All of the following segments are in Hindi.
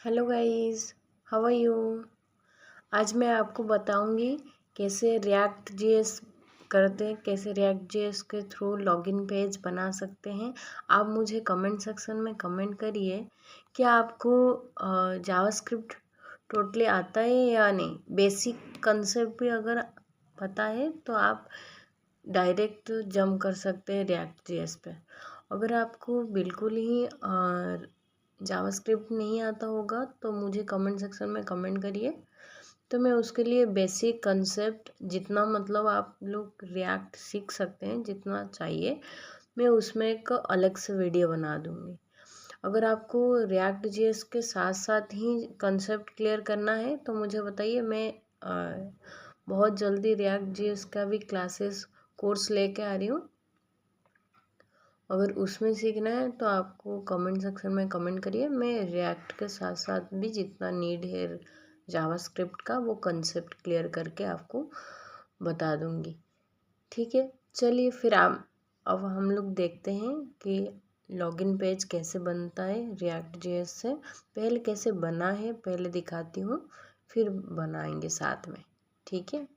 Hello guys, how are you. आज मैं आपको बताऊंगी कैसे रिएक्ट जेएस करते हैं, कैसे रिएक्ट जेएस के थ्रू लॉगिन पेज बना सकते हैं। आप मुझे कमेंट सेक्शन में कमेंट करिए कि आपको जावास्क्रिप्ट टोटली आता है या नहीं। बेसिक कंसेप्ट भी अगर पता है तो आप डायरेक्ट जंप कर सकते हैं रिएक्ट जेएस पे। अगर आपको बिल्कुल ही जावास्क्रिप्ट नहीं आता होगा तो मुझे कमेंट सेक्शन में कमेंट करिए, तो मैं उसके लिए बेसिक कंसेप्ट जितना मतलब आप लोग रिएक्ट सीख सकते हैं जितना चाहिए, मैं उसमें एक अलग से वीडियो बना दूँगी। अगर आपको रिएक्ट जेएस के साथ साथ ही कंसेप्ट क्लियर करना है तो मुझे बताइए, मैं बहुत जल्दी रिएक्ट जेएस का भी क्लासेस कोर्स लेके आ रही हूँ। अगर उसमें सीखना है तो आपको कमेंट सेक्शन में कमेंट करिए, मैं रिएक्ट के साथ साथ भी जितना नीड है जावास्क्रिप्ट का वो कंसेप्ट क्लियर करके आपको बता दूंगी। ठीक है, चलिए फिर अब हम लोग देखते हैं कि लॉगिन पेज कैसे बनता है रिएक्ट जेएस से। पहले कैसे बना है पहले दिखाती हूँ, फिर बनाएंगे साथ में। ठीक है,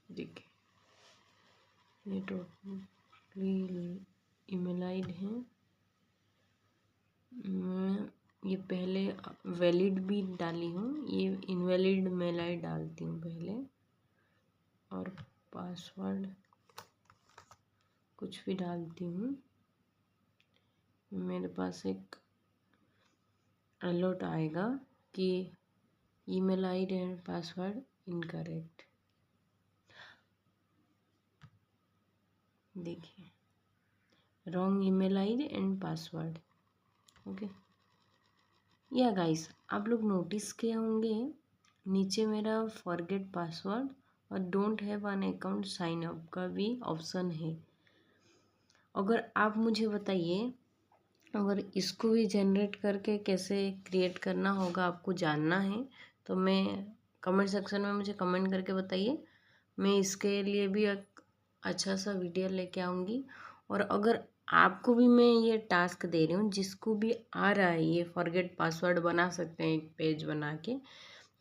देखिए ये टोटली ईमेल आईडी है। मैं ये पहले वैलिड भी डाली हूँ, ये इनवैलिड मेल आई डालती हूँ पहले, और पासवर्ड कुछ भी डालती हूँ। मेरे पास एक अलर्ट आएगा कि email ID and password incorrect. देखिए wrong email ID and password. Okay, या गाइस आप लोग नोटिस किए होंगे नीचे मेरा फॉरगेट पासवर्ड और don't have an account sign up का भी ऑप्शन है। अगर आप मुझे बताइए, अगर इसको भी जनरेट करके कैसे क्रिएट करना होगा आपको जानना है तो मैं कमेंट सेक्शन में मुझे कमेंट करके बताइए, मैं इसके लिए भी एक अच्छा सा वीडियो लेके आऊँगी। और अगर आपको भी मैं ये टास्क दे रही हूँ, जिसको भी आ रहा है ये फॉरगेट पासवर्ड बना सकते हैं एक पेज बना के,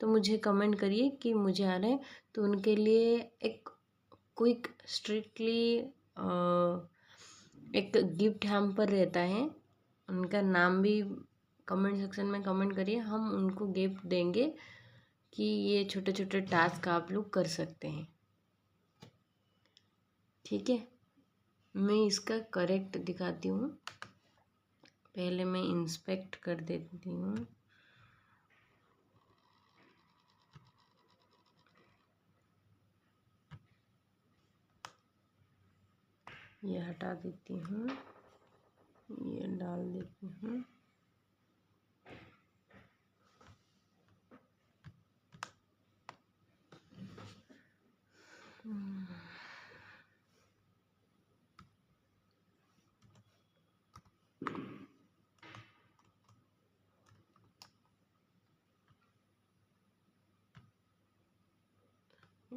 तो मुझे कमेंट करिए कि मुझे आ रहा है, तो उनके लिए एक क्विक स्ट्रिक्टली एक गिफ्ट हैम्पर रहता है, उनका नाम भी कमेंट सेक्शन में कमेंट करिए, हम उनको गिफ्ट देंगे कि ये छोटे छोटे टास्क आप लोग कर सकते हैं। ठीक है, मैं इसका करेक्ट दिखाती हूँ। पहले मैं इंस्पेक्ट कर देती हूँ। ये हटा देती हूँ, ये डाल देती हूँ।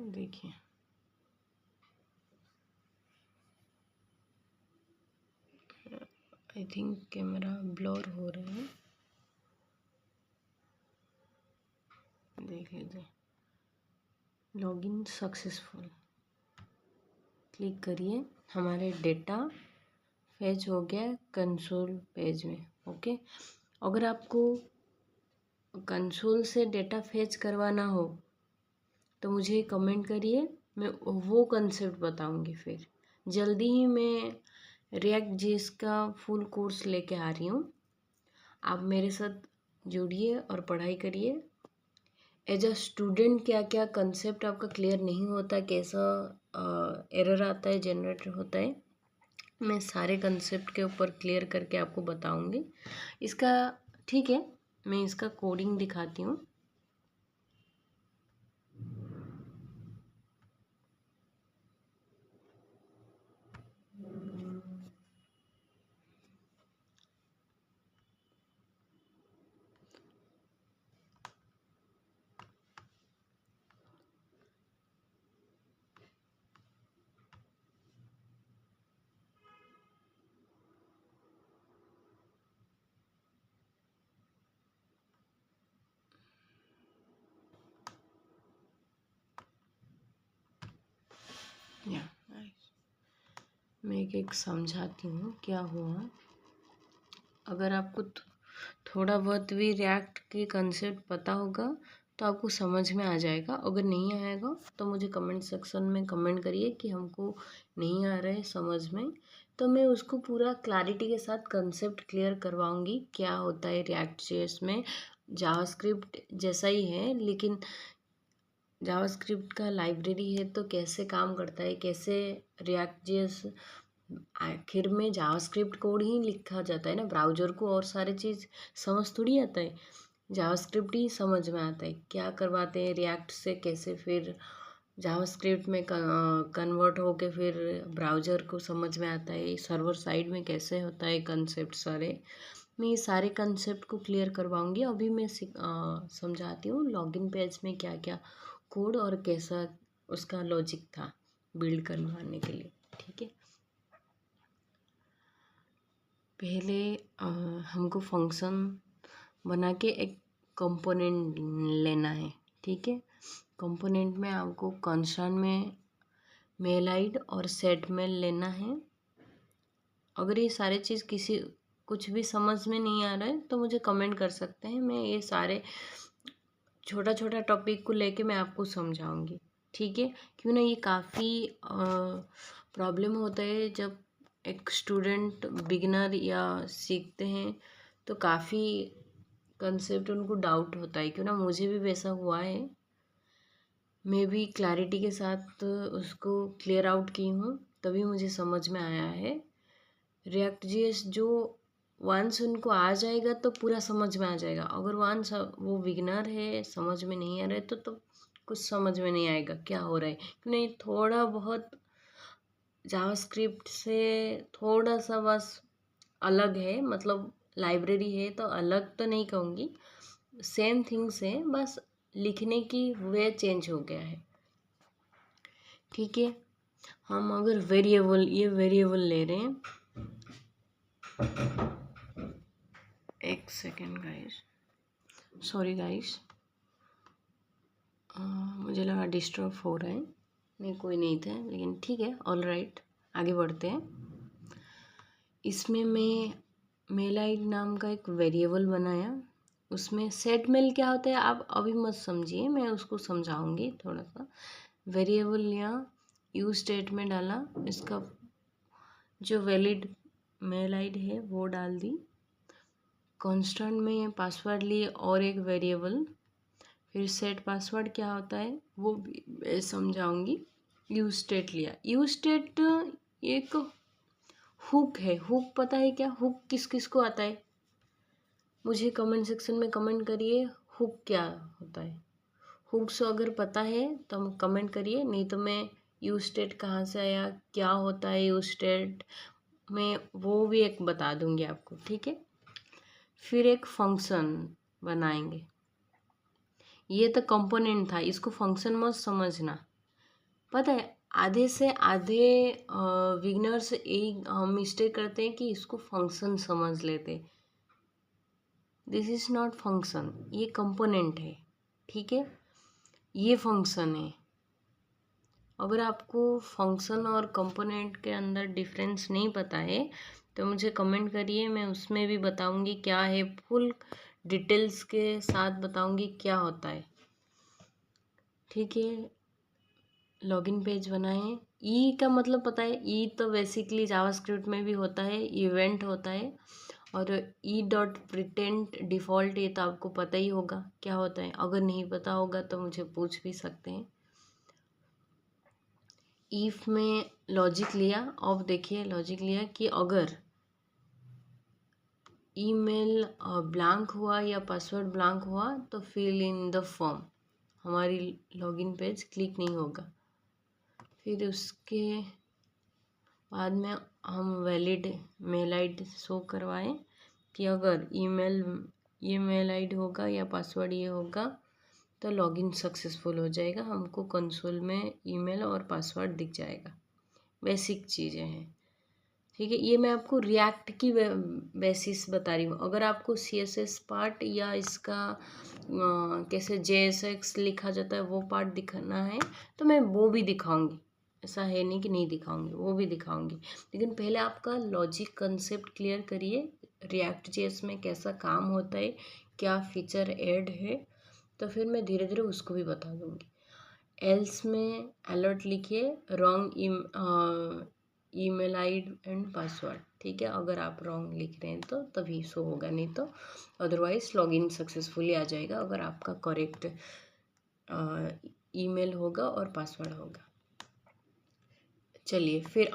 देखिए आई थिंक कैमरा ब्लर हो रहा है, देख लीजिए। लॉगिन सक्सेसफुल क्लिक करिए, हमारे डेटा फेच हो गया कंसोल पेज में। ओके, अगर आपको कंसोल से डेटा फेच करवाना हो तो मुझे कमेंट करिए, मैं वो कंसेप्ट बताऊंगी। फिर जल्दी ही मैं रिएक्ट जेएस का फुल कोर्स लेके आ रही हूँ, आप मेरे साथ जुड़िए और पढ़ाई करिए। एज अ स्टूडेंट क्या क्या कंसेप्ट आपका क्लियर नहीं होता, कैसा एरर आता है जनरेट होता है, मैं सारे कंसेप्ट के ऊपर क्लियर करके आपको बताऊंगी इसका। ठीक है, मैं इसका कोडिंग दिखाती हूँ। या मैं एक समझाती हूँ क्या हुआ। अगर आपको थोड़ा बहुत भी रिएक्ट के कंसेप्ट पता होगा तो आपको समझ में आ जाएगा। अगर नहीं आएगा तो मुझे कमेंट सेक्शन में कमेंट करिए कि हमको नहीं आ रहा है समझ में, तो मैं उसको पूरा क्लैरिटी के साथ कंसेप्ट क्लियर करवाऊंगी क्या होता है रिएक्ट जेएस में। जावास्क्रिप्ट जैसा ही है, लेकिन जावास्क्रिप्ट का लाइब्रेरी है तो कैसे काम करता है, कैसे रिएक्ट जेएस आखिर में जावास्क्रिप्ट कोड ही लिखा जाता है ना, ब्राउज़र को और सारे चीज़ समझ थोड़ी आता है, जावास्क्रिप्ट ही समझ में आता है। क्या करवाते हैं रिएक्ट से, कैसे फिर जावास्क्रिप्ट में कन्वर्ट होके फिर ब्राउज़र को समझ में आता है, सर्वर साइड में कैसे होता है कंसेप्ट सारे। मैं ये सारे कंसेप्ट को क्लियर करवाऊंगी। अभी मैं समझाती हूँ लॉगिन पेज में क्या क्या कोड और कैसा उसका लॉजिक था बिल्ड करवाने के लिए। ठीक है, पहले हमको फंक्शन बना के एक कंपोनेंट लेना है। ठीक है, कंपोनेंट में आपको कंस्ट्रक्ट में मेल आईडी और सेट मेल लेना है। अगर ये सारे चीज़ कुछ भी समझ में नहीं आ रहा है तो मुझे कमेंट कर सकते हैं, मैं ये सारे छोटा छोटा टॉपिक को लेके मैं आपको समझाऊंगी। ठीक है, क्यों ना ये काफ़ी प्रॉब्लम होता है जब एक स्टूडेंट बिगिनर या सीखते हैं तो काफ़ी कंसेप्ट उनको डाउट होता है। क्यों ना मुझे भी वैसा हुआ है, मैं भी क्लैरिटी के साथ उसको क्लियर आउट की हूँ तभी मुझे समझ में आया है। रिएक्ट जेएस जो वंस उनको आ जाएगा तो पूरा समझ में आ जाएगा। अगर वंस वो बिगिनर है समझ में नहीं आ रहा है तो कुछ समझ में नहीं आएगा क्या हो रहा है। नहीं, थोड़ा बहुत जावास्क्रिप्ट से थोड़ा सा बस अलग है, मतलब लाइब्रेरी है तो अलग तो नहीं कहूँगी, सेम थिंग्स है, बस लिखने की वे चेंज हो गया है। ठीक है, हम अगर ये वेरिएबल ले रहे हैं, एक सेकेंड गाइस, सॉरी गाइस, मुझे लगा डिस्टर्ब हो रहा है, नहीं कोई नहीं था, लेकिन ठीक है, ऑल राइट, आगे बढ़ते हैं। इसमें मैं मेल आईडी नाम का एक वेरिएबल बनाया, उसमें सेट मेल क्या होता है आप अभी मत समझिए, मैं उसको समझाऊंगी थोड़ा सा। वेरिएबल लिया, यूज स्टेटमेंट डाला, इसका जो वैलिड मेल आईडी है वो डाल दी, कांस्टेंट में पासवर्ड लिए और एक वेरिएबल, फिर सेट पासवर्ड क्या होता है वो भी मैं समझाऊंगी। यूज स्टेट लिया, यूज स्टेट एक हुक है। हुक पता है क्या, हुक किस किस को आता है मुझे कमेंट सेक्शन में कमेंट करिए, हुक क्या होता है। हुक्स अगर पता है तो कमेंट करिए, नहीं तो मैं यूज स्टेट कहाँ से आया, क्या होता है यूज स्टेट में, वो भी एक बता दूंगी आपको। ठीक है, फिर एक फंक्शन बनाएंगे, ये तो कंपोनेंट था, इसको फंक्शन मत समझना। पता है आधे से आधे बिगनर्स एक मिस्टेक करते हैं कि इसको फंक्शन समझ लेते, दिस इज़ नॉट फंक्शन, ये कंपोनेंट है। ठीक है, ये फंक्शन है। अगर आपको फंक्शन और कंपोनेंट के अंदर डिफरेंस नहीं पता है तो मुझे कमेंट करिए, मैं उसमें भी बताऊंगी क्या है, फुल डिटेल्स के साथ बताऊंगी क्या होता है। ठीक है, लॉगिन पेज बनाएं। ई का मतलब पता है, ई तो बेसिकली जावास्क्रिप्ट में भी होता है, इवेंट होता है। और ई डॉट प्रिटेंट डिफ़ॉल्ट, ये तो आपको पता ही होगा क्या होता है, अगर नहीं पता होगा तो मुझे पूछ भी सकते हैं। इफ़ में लॉजिक लिया, अब देखिए लॉजिक लिया कि अगर ईमेल ब्लैंक हुआ या पासवर्ड ब्लैंक हुआ तो फिल इन द फॉर्म, हमारी लॉगिन पेज क्लिक नहीं होगा। फिर उसके बाद में हम वैलिड मेल आईडी शो करवाएं कि अगर ये मेल आईडी होगा या पासवर्ड ये होगा तो लॉगिन सक्सेसफुल हो जाएगा, हमको कंसोल में ईमेल और पासवर्ड दिख जाएगा। बेसिक चीज़ें हैं। ठीक है, ये मैं आपको रिएक्ट की बेसिस बता रही हूँ। अगर आपको CSS पार्ट या इसका कैसे JSX लिखा जाता है वो पार्ट दिखाना है तो मैं वो भी दिखाऊंगी, ऐसा है नहीं कि नहीं दिखाऊंगी, वो भी दिखाऊंगी, लेकिन पहले आपका लॉजिक कंसेप्ट क्लियर करिए। रिएक्ट जेएस में कैसा काम होता है, क्या फीचर ऐड है, तो फिर मैं धीरे धीरे उसको भी बता दूंगी। एल्स में अलर्ट लिखिए, wrong email ID and password, ठीक है। अगर आप रॉन्ग लिख रहे हैं तो तभी शो होगा, नहीं तो अदरवाइज लॉगिन सक्सेसफुली आ जाएगा अगर आपका करेक्ट ईमेल होगा और पासवर्ड होगा। चलिए फिर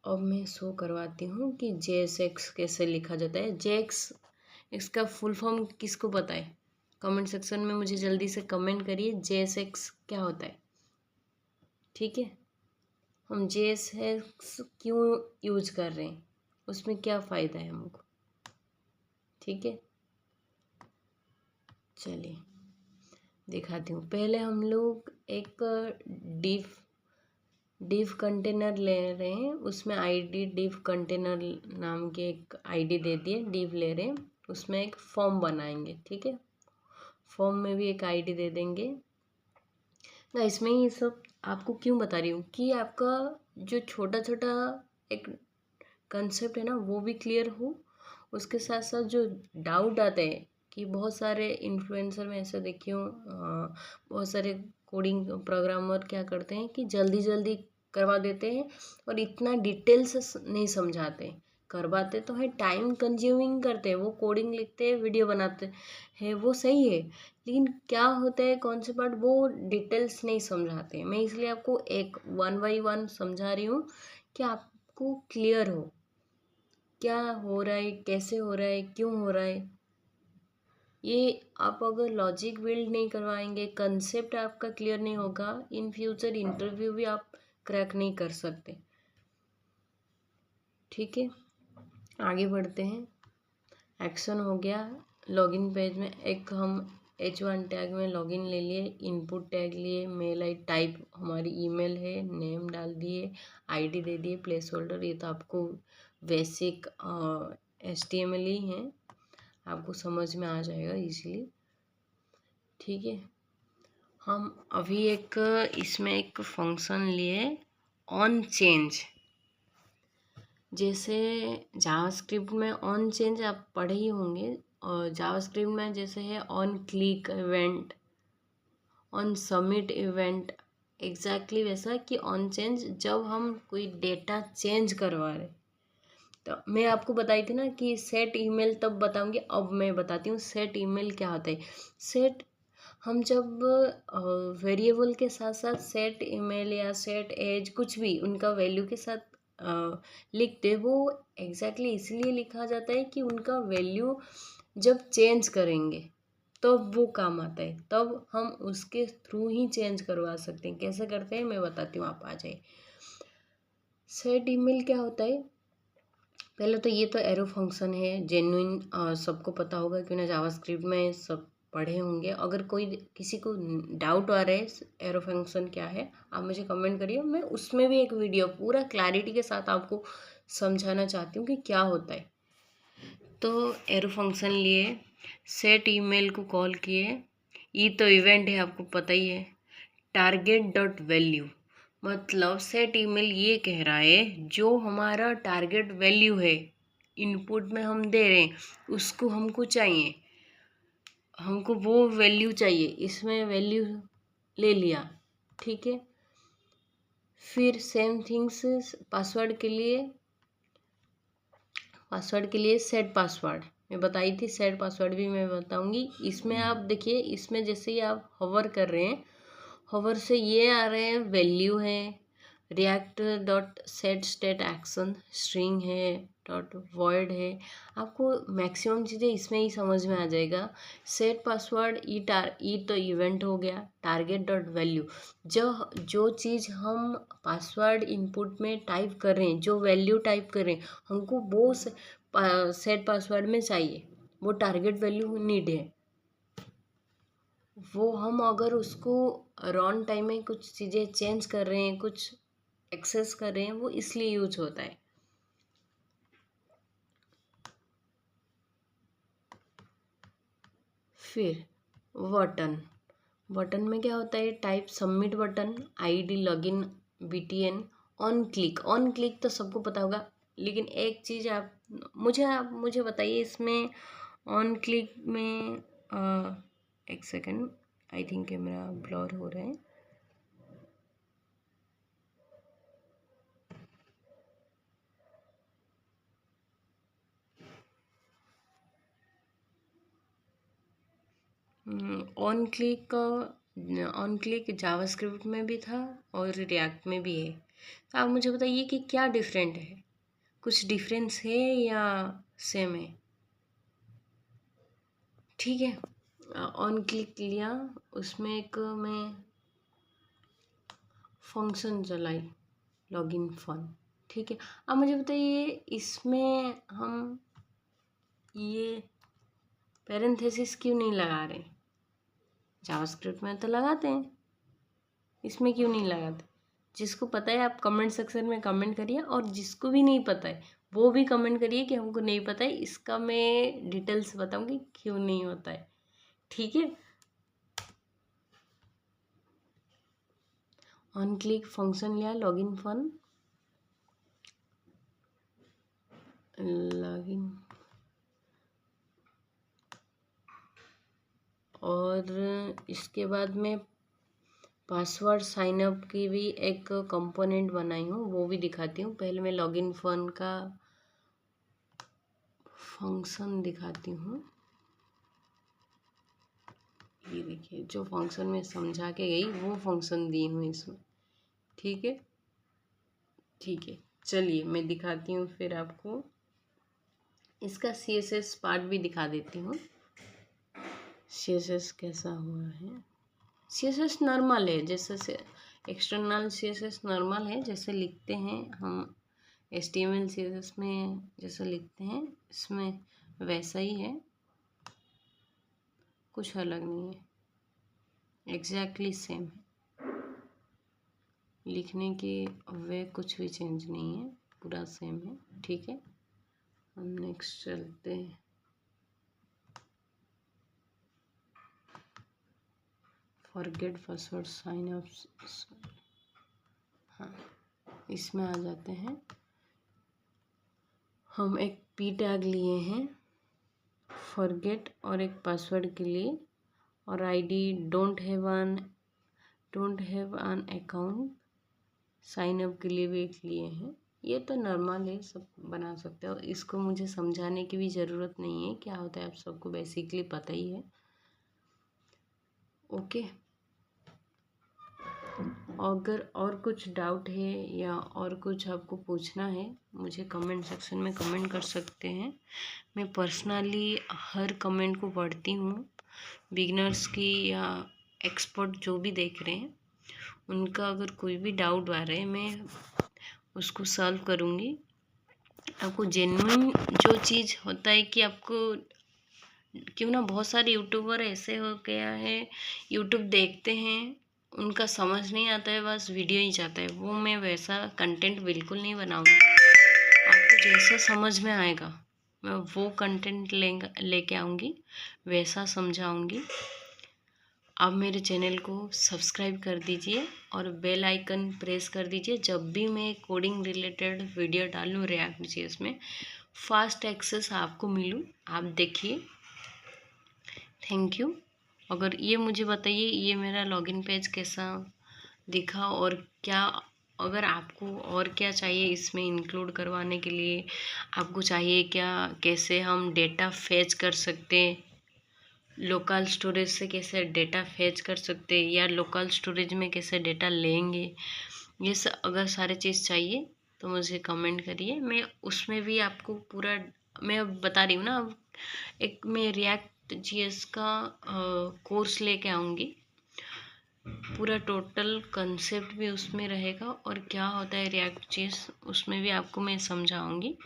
अब मैं शो करवाती हूँ कि JSX कैसे लिखा जाता है। JSX का फुल फॉर्म किसको पता है? कमेंट सेक्शन में मुझे जल्दी से कमेंट करिए JSX क्या होता है, ठीक है। हम JSX क्यों यूज कर रहे हैं, उसमें क्या फ़ायदा है हमको, ठीक है। चलिए दिखाती हूँ। पहले हम लोग एक डिव कंटेनर ले रहे हैं, उसमें आईडी डिव कंटेनर नाम के एक आईडी दे दिए, डिव ले रहे हैं, उसमें एक फॉर्म बनाएंगे, ठीक है। फॉर्म में भी एक आईडी दे देंगे। ना इसमें ये सब आपको क्यों बता रही हूँ कि आपका जो छोटा छोटा एक कंसेप्ट है ना वो भी क्लियर हो, उसके साथ साथ जो डाउट आते हैं कि बहुत सारे इन्फ्लुएंसर में ऐसा देखी हूँ, बहुत सारे कोडिंग प्रोग्रामर क्या करते हैं कि जल्दी जल्दी करवा देते हैं और इतना डिटेल से नहीं समझाते। करवाते तो है, टाइम कंज्यूमिंग करते हैं, वो कोडिंग लिखते हैं, वीडियो बनाते हैं, वो सही है, लेकिन क्या होता है कौन से पार्ट वो डिटेल्स नहीं समझाते। मैं इसलिए आपको एक 1 बाई 1 समझा रही हूँ कि आपको क्लियर हो क्या हो रहा है, कैसे हो रहा है, क्यों हो रहा है। ये आप अगर लॉजिक बिल्ड नहीं करवाएंगे, कंसेप्ट आपका क्लियर नहीं होगा, इन फ्यूचर इंटरव्यू भी आप क्रैक नहीं कर सकते, ठीक है। आगे बढ़ते हैं। एक्शन हो गया। लॉगिन पेज में एक हम H1 टैग में लॉगिन ले लिए, इनपुट टैग लिए, मेल आई टाइप हमारी ईमेल है, नेम डाल दिए, आईडी दे दिए, प्लेस होल्डर, ये तो आपको बेसिक HTML ही है, आपको समझ में आ जाएगा इजीली, ठीक है। हम अभी एक इसमें एक फंक्शन लिए ऑन चेंज। जैसे जावास्क्रिप्ट में ऑन चेंज आप पढ़े ही होंगे, और जावास्क्रिप्ट में जैसे है on click event, on submit event, exactly वैसा कि ऑन चेंज जब हम कोई डेटा चेंज करवा रहे। तो मैं आपको बताई थी ना कि सेट ईमेल तब बताऊंगी, अब मैं बताती हूँ सेट ईमेल क्या होता है। सेट हम जब वेरिएबल के साथ साथ सेट ईमेल या सेट एज कुछ भी उनका वैल्यू के साथ लिखते, वो एग्जैक्टली इसलिए लिखा जाता है कि उनका वैल्यू जब चेंज करेंगे तब वो काम आता है, तब हम उसके थ्रू ही चेंज करवा सकते हैं। कैसे करते हैं मैं बताती हूँ, आप आ जाए। सेट ईमेल क्या होता है, पहले तो ये तो एरो फंक्शन है, जेन्युइन सबको पता होगा क्यों ना जावास्क्रिप्ट में सब पढ़े होंगे। अगर कोई किसी को डाउट आ रहा है एरो फंक्शन क्या है, आप मुझे कमेंट करिए, मैं उसमें भी एक वीडियो पूरा क्लैरिटी के साथ आपको समझाना चाहती हूँ कि क्या होता है। तो एरो फंक्शन लिए, सेट ईमेल को कॉल किए, ये तो इवेंट है आपको पता ही है, टारगेट डॉट वैल्यू, मतलब सेट ईमेल ये कह रहा है जो हमारा टारगेट वैल्यू है इनपुट में हम दे रहे हैं उसको हमको चाहिए, हमको वो वैल्यू चाहिए, इसमें वैल्यू ले लिया, ठीक है। फिर सेम थिंग्स पासवर्ड के लिए सेट पासवर्ड मैं बताई थी, सेट पासवर्ड भी मैं बताऊंगी। इसमें आप देखिए, इसमें जैसे ही आप हवर कर रहे हैं, हवर से ये आ रहे हैं वैल्यू है, react dot set state action, string है, डॉट वॉइड है, आपको मैक्सिमम चीज़ें इसमें ही समझ में आ जाएगा। सेट पासवर्ड ई तो इवेंट हो गया, टारगेट डॉट वैल्यू जो चीज़ हम पासवर्ड इनपुट में टाइप कर रहे हैं, जो वैल्यू टाइप कर रहे हैं, हमको वो सेट पासवर्ड में चाहिए, वो टारगेट वैल्यू नीड है। वो हम अगर उसको रॉन टाइम में कुछ चीज़ें चेंज कर रहे हैं, कुछ एक्सेस कर रहे हैं, वो इसलिए यूज होता है। फिर बटन, बटन में क्या होता है, type submit button, ID, login, BTN, on click तो सबको पता होगा। लेकिन एक चीज़ आप मुझे बताइए, इसमें ऑन क्लिक में एक second, I think camera blur हो रहा है। ऑन क्लिक जावास्क्रिप्ट में भी था और रिएक्ट में भी है। तो आप मुझे बताइए कि क्या डिफरेंट है, कुछ डिफरेंस है या सेम है? ठीक है, ऑन क्लिक लिया, उसमें एक मैं फंक्शन चलाई, लॉगिन फन। ठीक है, अब मुझे बताइए इसमें हम ये पैरेंथेसिस क्यों नहीं लगा रहे? जावास्क्रिप्ट में तो लगाते हैं, इसमें क्यों नहीं लगाते? जिसको पता है आप कमेंट सेक्शन में कमेंट करिए, और जिसको भी नहीं पता है वो भी कमेंट करिए कि हमको नहीं पता है। इसका मैं डिटेल्स बताऊंगी क्यों नहीं होता है। ठीक है, ऑन क्लिक फंक्शन लिया, लॉगिन फन, लॉगिन, और इसके बाद में पासवर्ड साइन अप की भी एक कंपोनेंट बनाई हूँ, वो भी दिखाती हूँ। पहले मैं लॉगिन फन का फंक्शन दिखाती हूँ। ये देखिए, जो फंक्शन में समझा के गई वो फंक्शन दी हूँ इसमें। ठीक है, ठीक है, चलिए मैं दिखाती हूँ फिर आपको। इसका CSS पार्ट भी दिखा देती हूँ, CSS कैसा हुआ है। CSS नॉर्मल है, जैसे से एक्सटर्नल CSS नॉर्मल है, जैसे लिखते हैं हम HTML CSS में जैसे लिखते हैं, इसमें वैसा ही है, कुछ अलग नहीं है, एग्जैक्टली सेम है। लिखने की वे कुछ भी चेंज नहीं है, पूरा सेम है। ठीक है, हम नेक्स्ट चलते हैं। फॉरगेट पासवर्ड साइन अप, हाँ, इसमें आ जाते हैं। हम एक P टैग लिए हैं फॉरगेट और एक पासवर्ड के लिए, और ID don't have an account sign up के लिए भी एक लिए हैं। ये तो नॉर्मल है, सब बना सकते हो, इसको मुझे समझाने की भी ज़रूरत नहीं है क्या होता है, आप सबको बेसिकली पता ही है। ओके, अगर और कुछ डाउट है या और कुछ आपको पूछना है, मुझे कमेंट सेक्शन में कमेंट कर सकते हैं। मैं पर्सनली हर कमेंट को पढ़ती हूँ। बिगनर्स की या एक्सपर्ट जो भी देख रहे हैं, उनका अगर कोई भी डाउट आ रहा है, मैं उसको सॉल्व करूँगी। आपको जेन्युइन जो चीज़ होता है कि आपको क्यों ना, बहुत सारे यूट्यूबर ऐसे हो गया है, यूट्यूब देखते हैं, उनका समझ नहीं आता है, बस वीडियो ही चाहता है। वो मैं वैसा कंटेंट बिल्कुल नहीं बनाऊँगी। आपको जैसा समझ में आएगा मैं वो कंटेंट लेके आऊँगी, वैसा समझाऊँगी। आप मेरे चैनल को सब्सक्राइब कर दीजिए और बेल आइकन प्रेस कर दीजिए। जब भी मैं कोडिंग रिलेटेड वीडियो डालूँ React.js में, फास्ट एक्सेस आपको मिलूँ, आप देखिए। Thank you. अगर ये मुझे बताइए, ये मेरा लॉगिन पेज कैसा दिखा, और क्या, अगर आपको और क्या चाहिए इसमें इंक्लूड करवाने के लिए, आपको चाहिए क्या, कैसे हम डेटा फेच कर सकते, लोकल स्टोरेज से कैसे डेटा फेच कर सकते, या लोकल स्टोरेज में कैसे डेटा लेंगे, ये सब अगर सारे चीज़ चाहिए तो मुझे कमेंट करिए। मैं उसमें भी आपको पूरा, मैं अब बता रही हूँ ना, अब एक मैं React.js का कोर्स लेके आऊँगी, पूरा टोटल कंसेप्ट भी उसमें रहेगा, और क्या होता है React.js उसमें भी आपको मैं समझाऊँगी।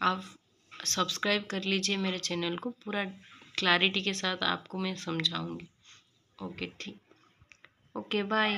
आप सब्सक्राइब कर लीजिए मेरे चैनल को, पूरा क्लैरिटी के साथ आपको मैं समझाऊँगी। ओके, ठीक, ओके, बाय।